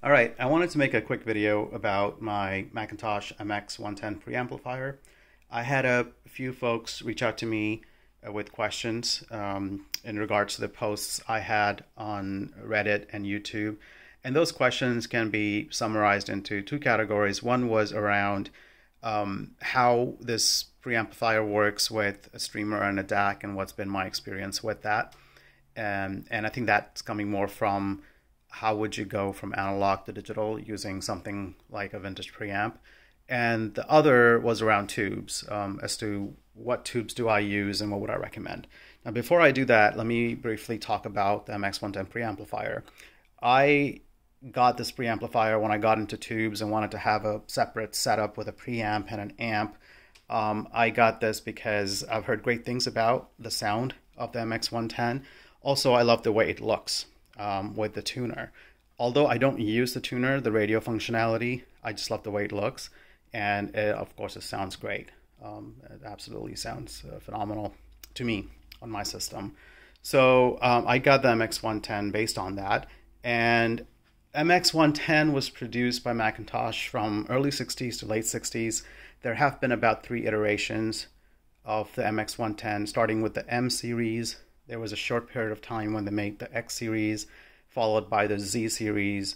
All right, I wanted to make a quick video about my Macintosh MX110 preamplifier. I had a few folks reach out to me with questions in regards to the posts I had on Reddit and YouTube. And those questions can be summarized into two categories. One was around how this preamplifier works with a streamer and a DAC and what's been my experience with that. And I think that's coming more from how would you go from analog to digital using something like a vintage preamp. And the other was around tubes, as to what tubes do I use and what would I recommend. Now, before I do that, let me briefly talk about the MX110 preamplifier. I got this preamplifier when I got into tubes and wanted to have a separate setup with a preamp and an amp. I got this because I've heard great things about the sound of the MX110. Also, I love the way it looks with the tuner. Although I don't use the tuner, the radio functionality, I just love the way it looks. And of course, it sounds great. It absolutely sounds phenomenal to me on my system. So I got the MX110 based on that. And MX110 was produced by Macintosh from early 60s to late 60s. There have been about 3 iterations of the MX110, starting with the M series. There was a short period of time when they made the X series, followed by the Z series,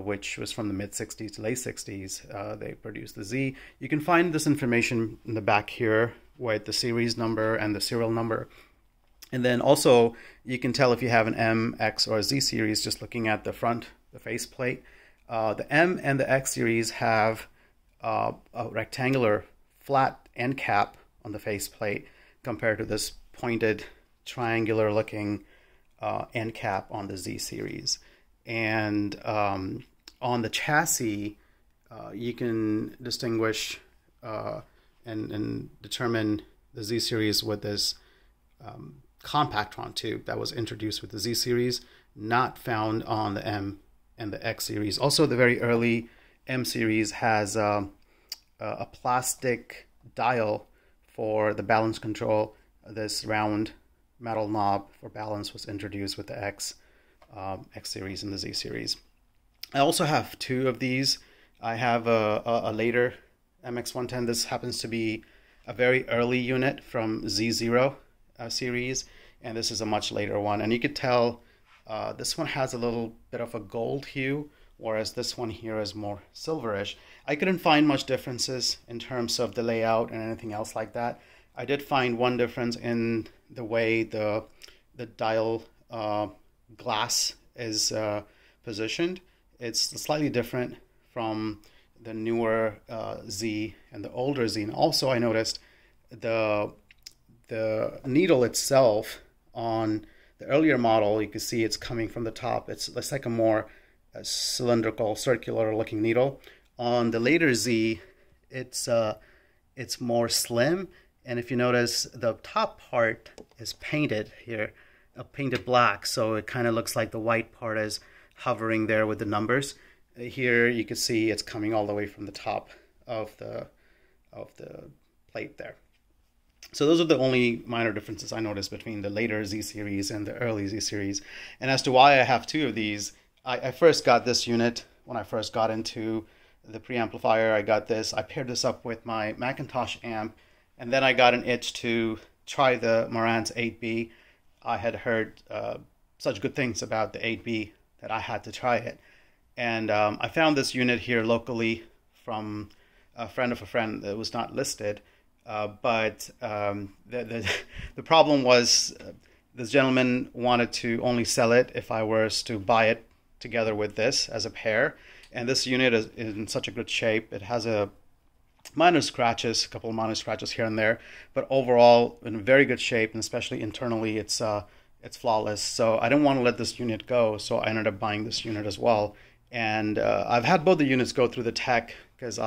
which was from the mid-60s to late 60s. They produced the Z. You can find this information in the back here with the series number and the serial number. And then also, you can tell if you have an M, X, or Z series just looking at the front, the faceplate. The M and the X series have a rectangular flat end cap on the faceplate compared to this pointed triangular looking end cap on the Z series. And on the chassis, you can distinguish and determine the Z series with this Compactron tube that was introduced with the Z series, not found on the M and the X series. Also, the very early M series has a plastic dial for the balance control. This round metal knob for balance was introduced with the X series and the Z series. I also have 2 of these. I have a later MX110. This happens to be a very early unit from Z0 series, and this is a much later one. And you could tell this one has a little bit of a gold hue, whereas this one here is more silverish. I couldn't find much differences in terms of the layout and anything else like that. I did find one difference in the way the dial glass is positioned. It's slightly different from the newer Z and the older Z. And also I noticed the needle itself on the earlier model, you can see it's coming from the top. It's like a more cylindrical, circular looking needle. On the later Z, it's more slim. And if you notice, the top part is painted here, painted black. So it kind of looks like the white part is hovering there with the numbers. Here you can see it's coming all the way from the top of the plate there. So those are the only minor differences I noticed between the later Z series and the early Z series. And as to why I have 2 of these, I first got this unit when I first got into the preamplifier. I got this. I paired this up with my Macintosh amp, and then I got an itch to try the Marantz 8B. I had heard such good things about the 8B that I had to try it. And I found this unit here locally from a friend of a friend that was not listed. But the problem was this gentleman wanted to only sell it if I was to buy it together with this as a pair. And this unit is in such a good shape. It has a minor scratches, a couple of minor scratches here and there, but overall in very good shape, and especially internally, it's flawless. So I didn't want to let this unit go, so I ended up buying this unit as well. And I've had both the units go through the tech because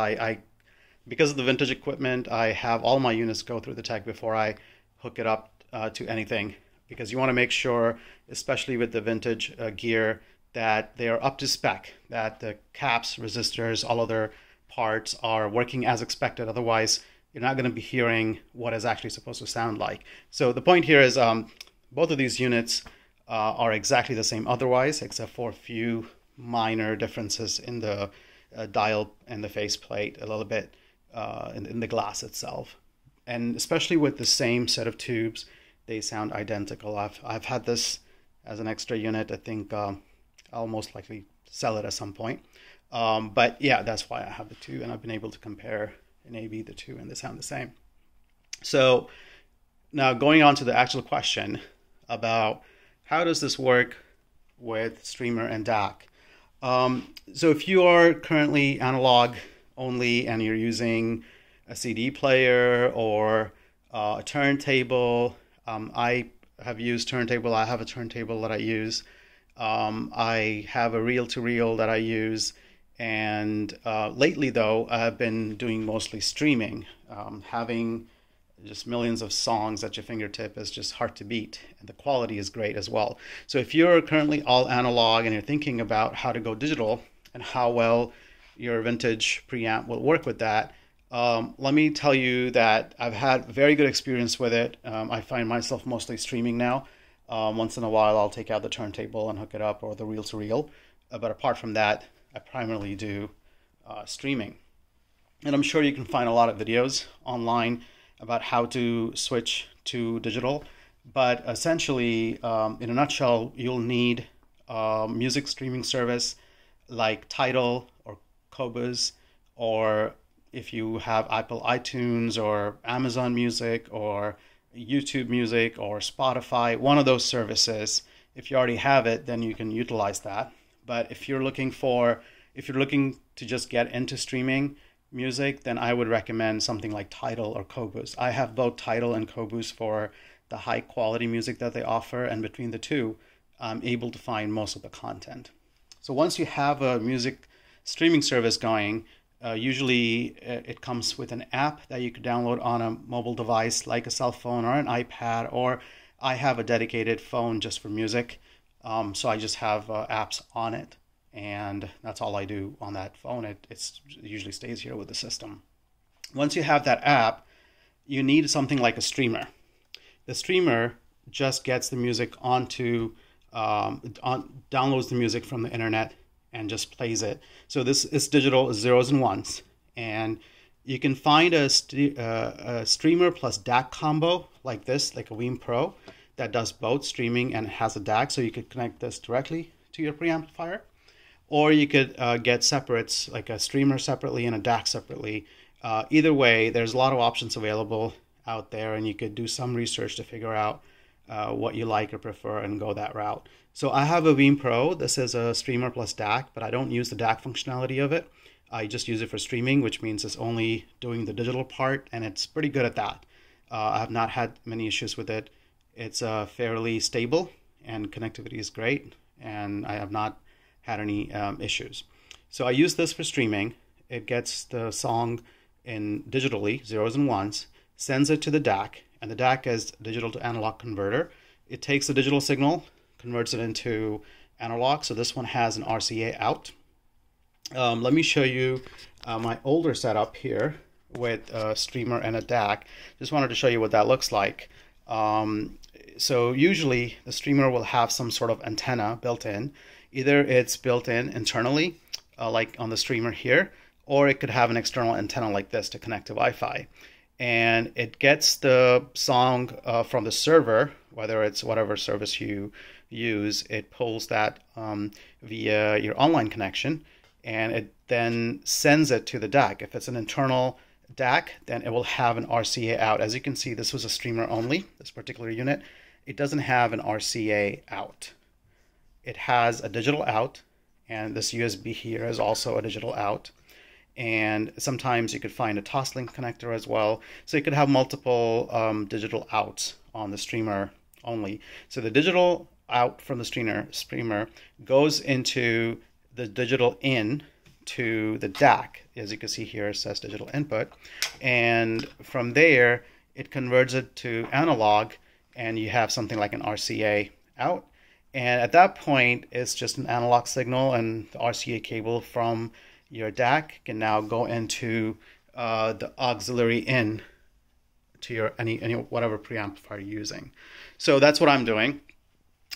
because of the vintage equipment, I have all my units go through the tech before I hook it up to anything, because you want to make sure, especially with the vintage gear, that they are up to spec, that the caps, resistors, all other parts are working as expected. Otherwise, you're not going to be hearing what it's actually supposed to sound like. So the point here is both of these units are exactly the same otherwise, except for a few minor differences in the dial and the faceplate a little bit in the glass itself. And especially with the same set of tubes, they sound identical. I've had this as an extra unit. I think I'll most likely sell it at some point. But yeah, that's why I have the two, and I've been able to compare in A/B the two, and they sound the same. So now going on to the actual question about how does this work with Streamer and DAC. So if you are currently analog only and you're using a CD player or a turntable, I have used turntable. I have a turntable that I use. I have a reel-to-reel that I use. And lately, though, I've been doing mostly streaming. Having just millions of songs at your fingertip is just hard to beat. And the quality is great as well. So if you're currently all analog and you're thinking about how to go digital and how well your vintage preamp will work with that, let me tell you that I've had very good experience with it. I find myself mostly streaming now. Once in a while, I'll take out the turntable and hook it up, or the reel-to-reel. But apart from that, I primarily do streaming. And I'm sure you can find a lot of videos online about how to switch to digital. But essentially, in a nutshell, you'll need a music streaming service like Tidal or Qobuz, or if you have Apple iTunes or Amazon Music or YouTube Music or Spotify, one of those services. If you already have it, then you can utilize that. But if you're looking to just get into streaming music, then I would recommend something like Tidal or Qobuz. I have both Tidal and Qobuz for the high quality music that they offer, and between the two, I'm able to find most of the content. So once you have a music streaming service going, usually it comes with an app that you could download on a mobile device like a cell phone or an iPad, or I have a dedicated phone just for music. So I just have apps on it, and that's all I do on that phone. It usually stays here with the system. Once you have that app, you need something like a streamer. The streamer just gets the music downloads the music from the internet and just plays it. So this is digital zeros and ones, and you can find a streamer plus DAC combo like this, like a Veeam Pro, that does both streaming and has a DAC, so you could connect this directly to your preamplifier. Or you could get separates, like a streamer separately and a DAC separately. Either way, there's a lot of options available out there, and you could do some research to figure out what you like or prefer and go that route. So I have a Veeam Pro. This is a streamer plus DAC, but I don't use the DAC functionality of it. I just use it for streaming, which means it's only doing the digital part, and it's pretty good at that. I have not had many issues with it. It's fairly stable, and connectivity is great, and I have not had any issues. So I use this for streaming. It gets the song in digitally, zeros and ones, sends it to the DAC, and the DAC is digital to analog converter. It takes the digital signal, converts it into analog. So this one has an RCA out. Let me show you my older setup here with a streamer and a DAC. Just wanted to show you what that looks like. So usually the streamer will have some sort of antenna built in. Either it's built in internally, like on the streamer here, or it could have an external antenna like this to connect to Wi-Fi. And it gets the song from the server, whether it's whatever service you use. It pulls that via your online connection, and it then sends it to the DAC. If it's an internal DAC, then it will have an RCA out. As you can see, this was a streamer only, this particular unit. It doesn't have an RCA out. It has a digital out, and this USB here is also a digital out. And sometimes you could find a Toslink connector as well. So you could have multiple digital outs on the streamer only. So the digital out from the streamer goes into the digital in to the DAC. As you can see here, it says digital input. And from there, it converts it to analog, and you have something like an RCA out. And at that point, it's just an analog signal, and the RCA cable from your DAC can now go into the auxiliary in to your any whatever preamplifier you're using. So that's what I'm doing.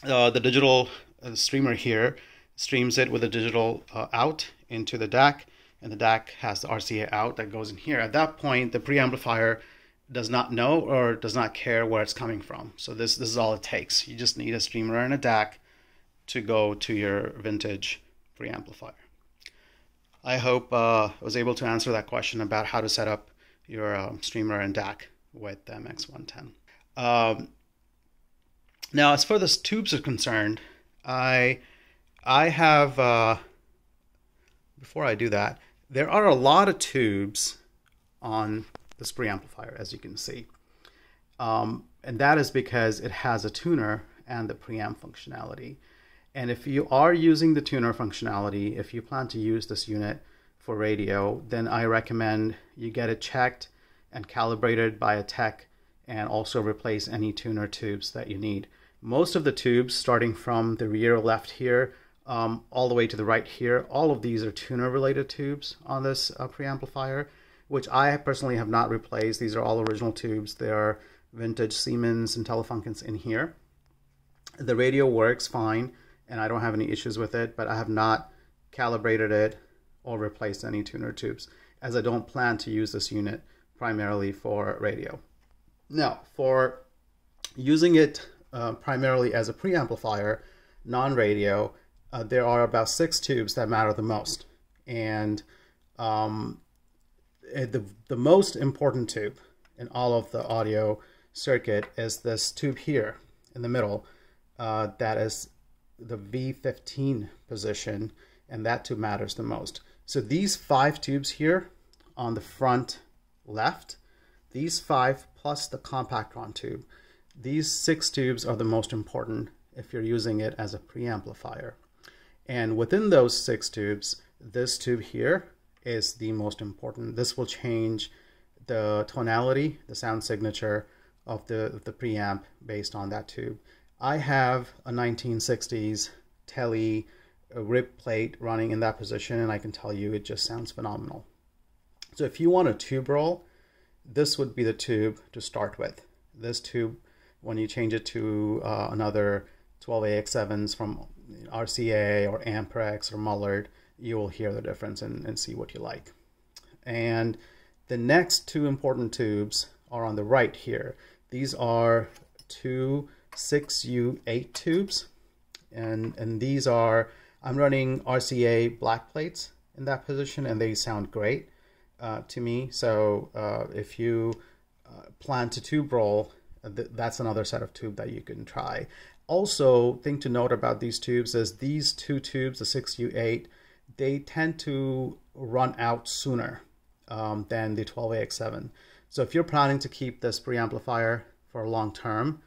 The digital streamer here streams it with a digital out into the DAC, and the DAC has the RCA out that goes in here. At that point, the preamplifier does not know or does not care where it's coming from. So this is all it takes. You just need a streamer and a DAC to go to your vintage preamplifier. I hope I was able to answer that question about how to set up your streamer and DAC with the MX110. Now, as far as tubes are concerned, I have, before I do that, there are a lot of tubes on this preamplifier, as you can see. And that is because it has a tuner and the preamp functionality. And if you are using the tuner functionality, if you plan to use this unit for radio, then I recommend you get it checked and calibrated by a tech, and also replace any tuner tubes that you need. Most of the tubes, starting from the rear left here, all the way to the right here, all of these are tuner related tubes on this preamplifier, which I personally have not replaced. These are all original tubes. They are vintage Siemens and Telefunkens in here. The radio works fine, and I don't have any issues with it, but I have not calibrated it or replaced any tuner tubes, as I don't plan to use this unit primarily for radio. Now, for using it primarily as a preamplifier, non-radio, there are about 6 tubes that matter the most. And the most important tube in all of the audio circuit is this tube here in the middle. That is the V15 position, and that tube matters the most. So these 5 tubes here on the front left, these 5 plus the compactron tube, these 6 tubes are the most important if you're using it as a preamplifier. And within those 6 tubes, this tube here is the most important. This will change the tonality, the sound signature of the preamp based on that tube. I have a 1960s Tele rib plate running in that position, and I can tell you it just sounds phenomenal. So if you want a tube roll, this would be the tube to start with. This tube, when you change it to another 12AX7s from RCA or Amperex or Mullard, you will hear the difference and see what you like. And the next 2 important tubes are on the right here. These are 2 6U8 tubes, and these are, I'm running RCA black plates in that position, and they sound great to me. So if you plan to tube roll, that's another set of tube that you can try. Also, thing to note about these tubes is these 2 tubes, the 6U8, they tend to run out sooner than the 12AX7. So if you're planning to keep this preamplifier for long term,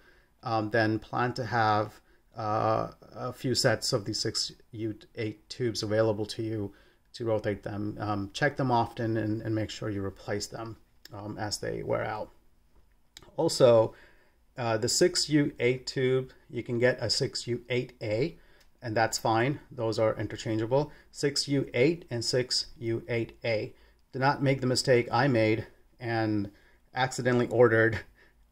then plan to have a few sets of these 6U8 tubes available to you to rotate them. Check them often and make sure you replace them as they wear out. Also, the 6U8 tube, you can get a 6U8A, and that's fine. Those are interchangeable. 6U8 and 6U8A. Do not make the mistake I made and accidentally ordered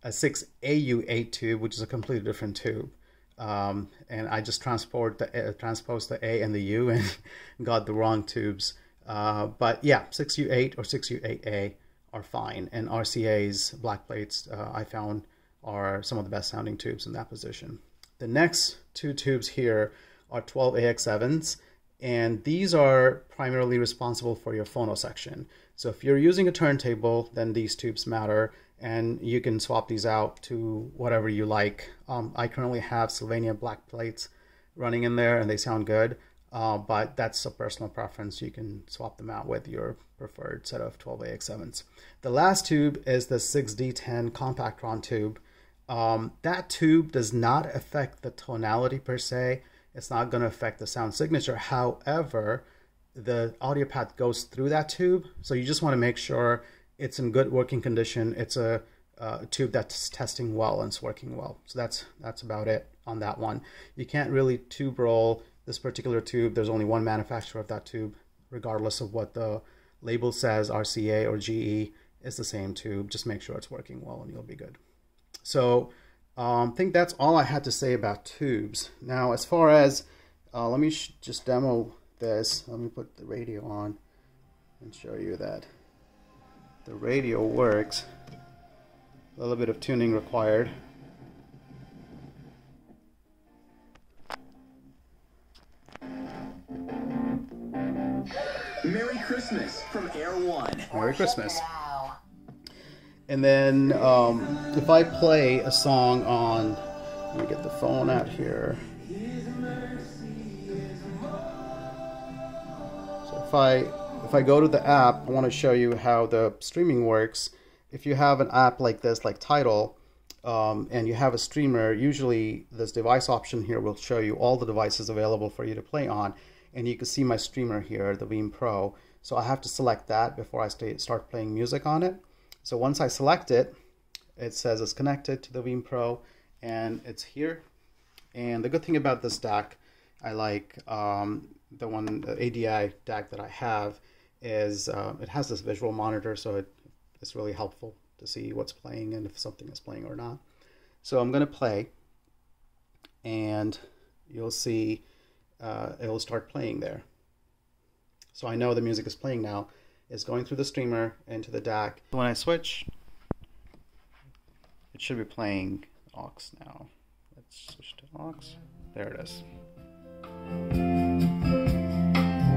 a 6AU8 tube, which is a completely different tube. And I just transposed the A and the U and got the wrong tubes. But yeah, 6U8 or 6U8A are fine. And RCA's black plates, I found, are some of the best sounding tubes in that position. The next 2 tubes here are 12AX7s, and these are primarily responsible for your phono section. So if you're using a turntable, then these tubes matter, and you can swap these out to whatever you like. I currently have Sylvania black plates running in there, and they sound good, but that's a personal preference. You can swap them out with your preferred set of 12AX7s. The last tube is the 6D10 compactron tube. That tube does not affect the tonality per se. It's not going to affect the sound signature. However, the audio path goes through that tube, so you just want to make sure it's in good working condition. It's a tube that's testing well and it's working well. So that's about it on that one. You can't really tube roll this particular tube. There's only one manufacturer of that tube, regardless of what the label says, RCA or GE. It's the same tube. Just make sure it's working well and you'll be good. So I think that's all I had to say about tubes. Now, as far as Let me just demo this. Let me put the radio on and show you that the radio works. A little bit of tuning required. Merry Christmas from Air One. Merry Christmas. And then if I play a song on, let me get the phone out here. So if I go to the app, I want to show you how the streaming works. If you have an app like this, like Tidal, and you have a streamer, usually this device option here will show you all the devices available for you to play on. And you can see my streamer here, the Veeam Pro. So I have to select that before I start playing music on it. So once I select it, it says it's connected to the Veeam Pro, and it's here. And the good thing about this DAC, I like the ADI DAC that I have, is it has this visual monitor, so it's really helpful to see what's playing and if something is playing or not. So I'm going to play, and you'll see it'll start playing there. So I know the music is playing now. It's going through the streamer into the DAC. When I switch, it should be playing aux now. Let's switch to aux. There it is.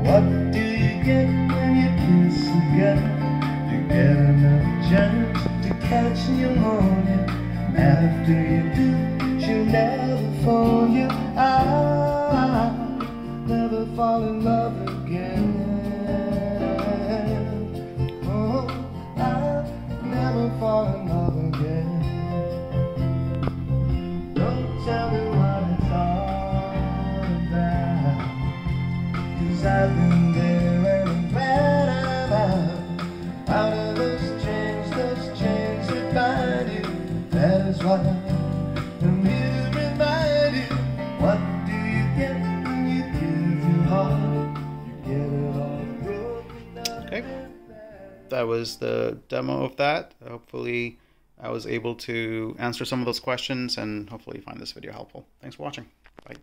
What do you get when you kiss a guy? You get another chance to catch your morning. After you do, she'll never phone you. I'll never fall in love again. Fall in love again. Don't tell me what it's all about, 'cause I've been there and I'm glad I'm out of those chains that bind you. That is why I'm here to remind you. What do you get when you give your heart? You get it all broken down. Okay. That was the demo of that. Hopefully I was able to answer some of those questions, and hopefully you find this video helpful. Thanks for watching. Bye.